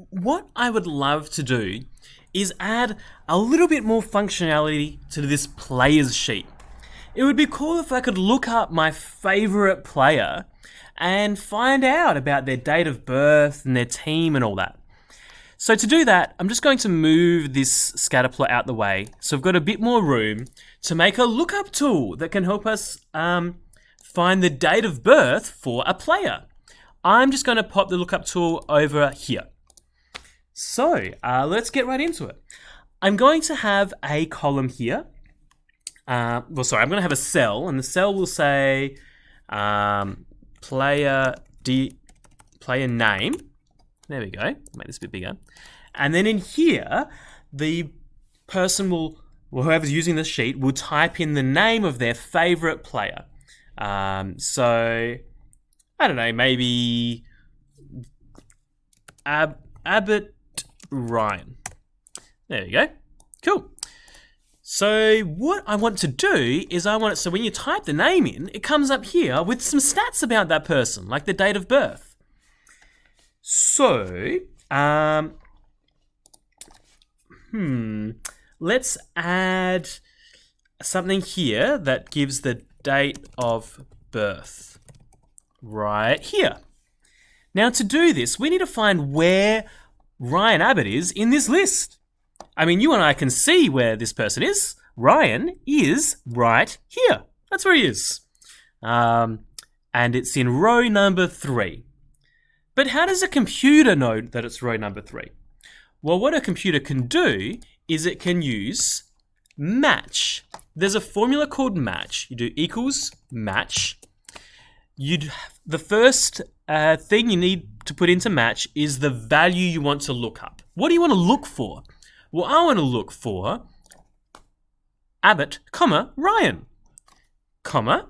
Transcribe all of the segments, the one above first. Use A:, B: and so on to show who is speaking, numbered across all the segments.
A: what I would love to do is add a little bit more functionality to this players sheet. It would be cool if I could look up my favorite player and find out about their date of birth and their team and all that. So to do that, I'm just going to move this scatter plot out the way. So I've got a bit more room to make a lookup tool that can help us find the date of birth for a player. I'm just going to pop the lookup tool over here. So let's get right into it. I'm going to have a column here. I'm going to have a cell, and the cell will say player name. There we go. Make this a bit bigger. And then in here, the person whoever's using the sheet will type in the name of their favorite player. So I don't know, maybe Abbott Ryan. There you go. Cool. So what I want to do is so when you type the name in, it comes up here with some stats about that person, like the date of birth. So, let's add something here that gives the date of birth right here. Now to do this, we need to find where Ryan Abbott is in this list. I mean, you and I can see where this person is. Ryan is right here. That's where he is. And it's in row number 3. But how does a computer know that it's row number 3? Well, what a computer can do is it can use match. There's a formula called match. You do equals match. The first thing you need to put into match is the value you want to look up. What do you want to look for? Well, I want to look for Abbott, Ryan, comma.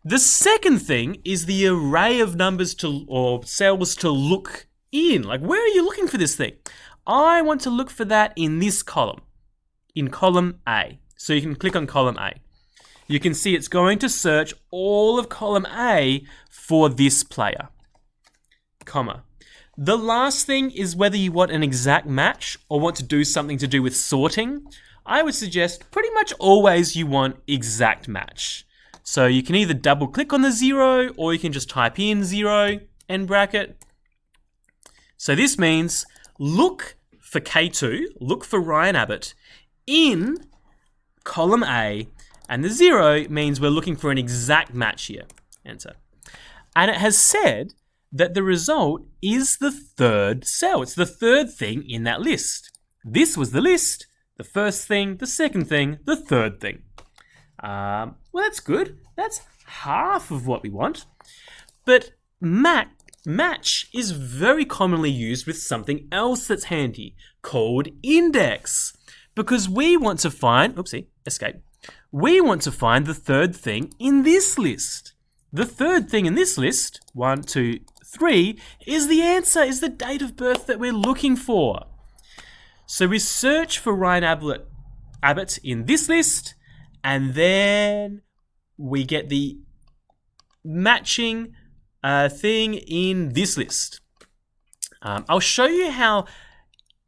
A: The second thing is the array of numbers or cells to look in. Like, where are you looking for this thing? I want to look for that in this column, in column A. So you can click on column A. You can see it's going to search all of column A for this player, comma. The last thing is whether you want an exact match or want to do something to do with sorting. I would suggest pretty much always you want exact match. So you can either double click on the 0 or you can just type in 0 end bracket. So this means look for K2, look for Ryan Abbott in column A, and the 0 means we're looking for an exact match here. Enter. And it has said that the result is the third cell. It's the third thing in that list. This was the list, the first thing, the second thing, the third thing. Well, that's good. That's half of what we want. But match is very commonly used with something else that's handy called index. Because we want to find, we want to find the third thing in this list. The third thing in this list, 1, 2, 3, is the answer, is the date of birth that we're looking for. So we search for Ryan Abbott in this list, and then we get the matching thing in this list. I'll show you how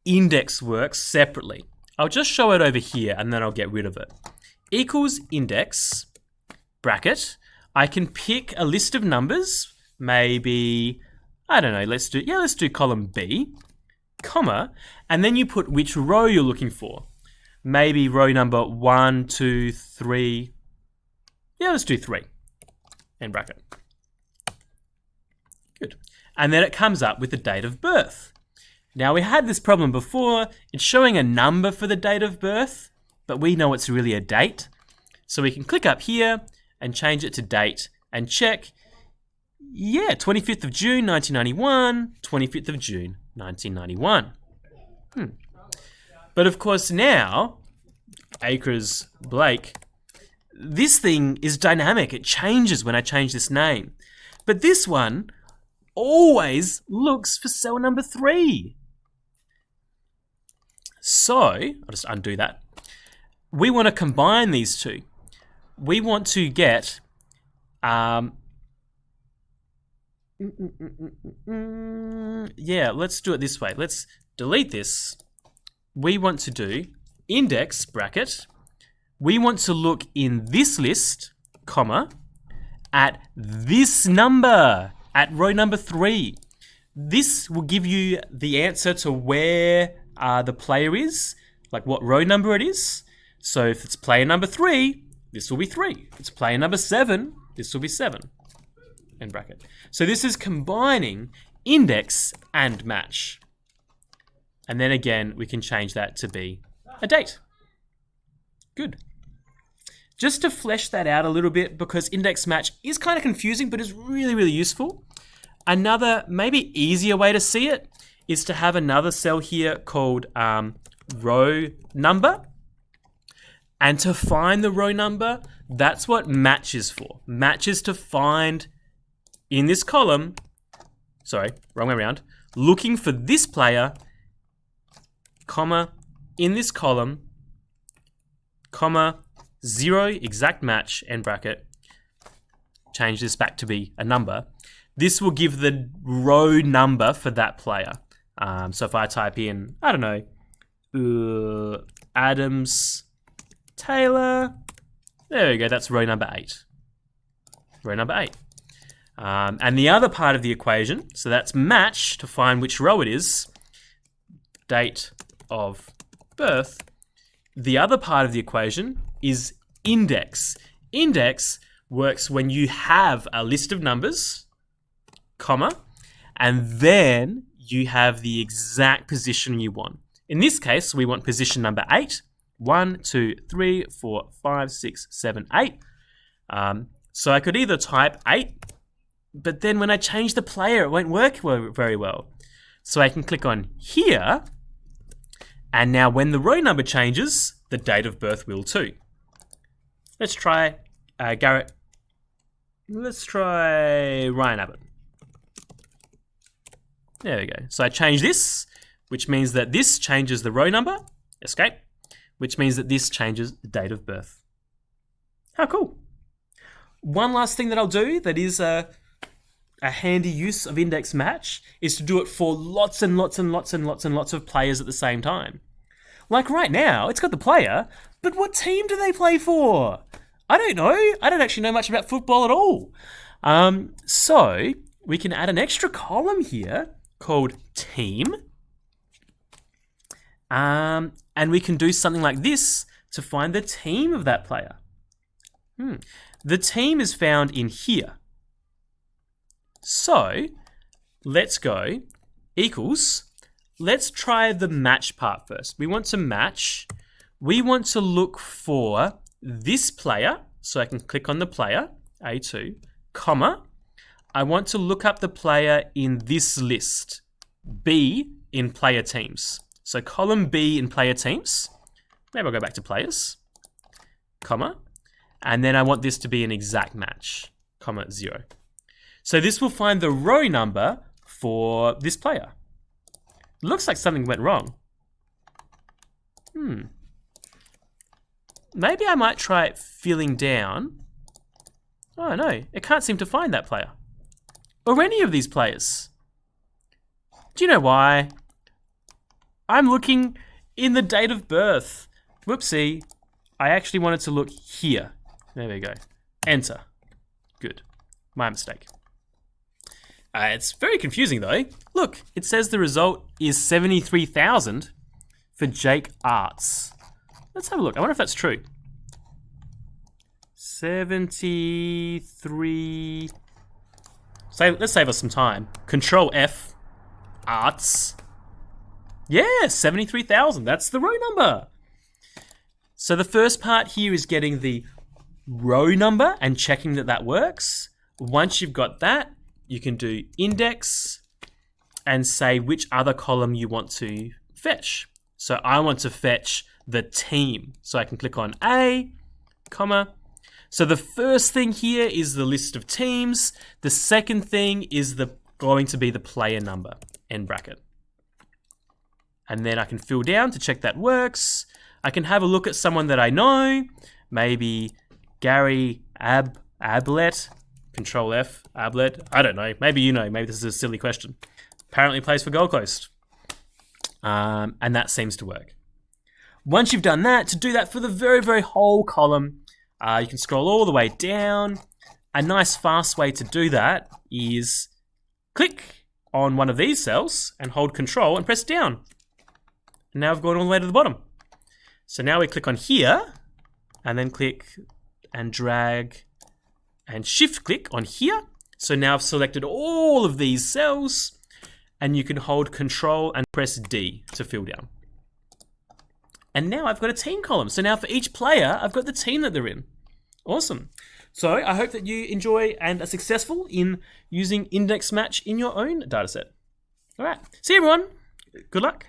A: index works separately. I'll just show it over here, and then I'll get rid of it. Equals index, bracket. I can pick a list of numbers, maybe, I don't know, let's do column B, comma, and then you put which row you're looking for. Maybe row number 1, 2, 3. Yeah, let's do 3. End bracket. Good. And then it comes up with the date of birth. Now, we had this problem before. It's showing a number for the date of birth, but we know it's really a date. So we can click up here and change it to date and check. Yeah, 25th of June, 1991, 25th of June, 1991. But of course now, Acres Blake, this thing is dynamic. It changes when I change this name. But this one always looks for cell number 3. So, I'll just undo that. We want to combine these two. We want to get yeah, let's do it this way. Let's delete this. We want to do index bracket. We want to look in this list, comma, at this number, at row number 3. This will give you the answer to where the player is, like what row number it is. So if it's player number 3, this will be 3. If it's player number 7, this will be 7, end bracket. So this is combining index and match. And then again, we can change that to be a date. Good. Just to flesh that out a little bit, because index match is kind of confusing, but is really, really useful. Another maybe easier way to see it is to have another cell here called row number. And to find the row number, that's what match is for. Match is to find in this column, sorry, wrong way around, looking for this player, comma, in this column, comma, 0, exact match, end bracket, change this back to be a number. This will give the row number for that player. So if I type in, I don't know, Adams, Taylor, there we go, that's row number 8. Row number 8. And the other part of the equation, so that's match to find which row it is, date of birth. The other part of the equation is index. Index works when you have a list of numbers, comma, and then you have the exact position you want. In this case, we want position number 8. 1, 2, 3, 4, 5, 6, 7, 8. So I could either type 8, but then when I change the player, it won't work very well. So I can click on here, and now when the row number changes, the date of birth will too. Let's try Garrett. Let's try Ryan Abbott. There we go. So I change this, which means that this changes the row number, escape, which means that this changes the date of birth. How cool. One last thing that I'll do that is a handy use of index match is to do it for lots and lots and lots and lots and lots of players at the same time. Like right now, it's got the player, but what team do they play for? I don't know. I don't actually know much about football at all. So we can add an extra column here called team. And we can do something like this to find the team of that player. The team is found in here. So let's go equals, let's try the match part first. We want to match. We want to look for this player. So I can click on the player, A2, comma. I want to look up the player in this list, B in player teams. So column B in player teams. Maybe I'll go back to players, comma. And then I want this to be an exact match, comma, 0. So this will find the row number for this player. Looks like something went wrong. Maybe I might try filling down. Oh no, it can't seem to find that player. Or any of these players. Do you know why? I'm looking in the date of birth. Whoopsie. I actually wanted to look here. There we go. Enter. Good. My mistake. It's very confusing though. Look, it says the result is 73,000 for Jake Arts. Let's have a look. I wonder if that's true. 73. Let's save us some time. Control F. Arts. Yeah, 73,000. That's the row number. So the first part here is getting the row number and checking that that works. Once you've got that, you can do index and say which other column you want to fetch. So I want to fetch the team. So I can click on A, comma. So the first thing here is the list of teams. The second thing is going to be the player number, end bracket. And then I can fill down to check that works. I can have a look at someone that I know, maybe Gary Ablett, Control F, Ablett. I don't know. Maybe you know. Maybe this is a silly question. Apparently plays for Gold Coast. And that seems to work. Once you've done that, to do that for the very, very whole column, you can scroll all the way down. A nice fast way to do that is click on one of these cells and hold Control and press down. And now I've gone all the way to the bottom. So now we click on here and then click and drag and shift click on here. So now I've selected all of these cells and you can hold Control and press D to fill down. And now I've got a team column. So now for each player, I've got the team that they're in. Awesome. So I hope that you enjoy and are successful in using index match in your own dataset. All right. See you, everyone. Good luck.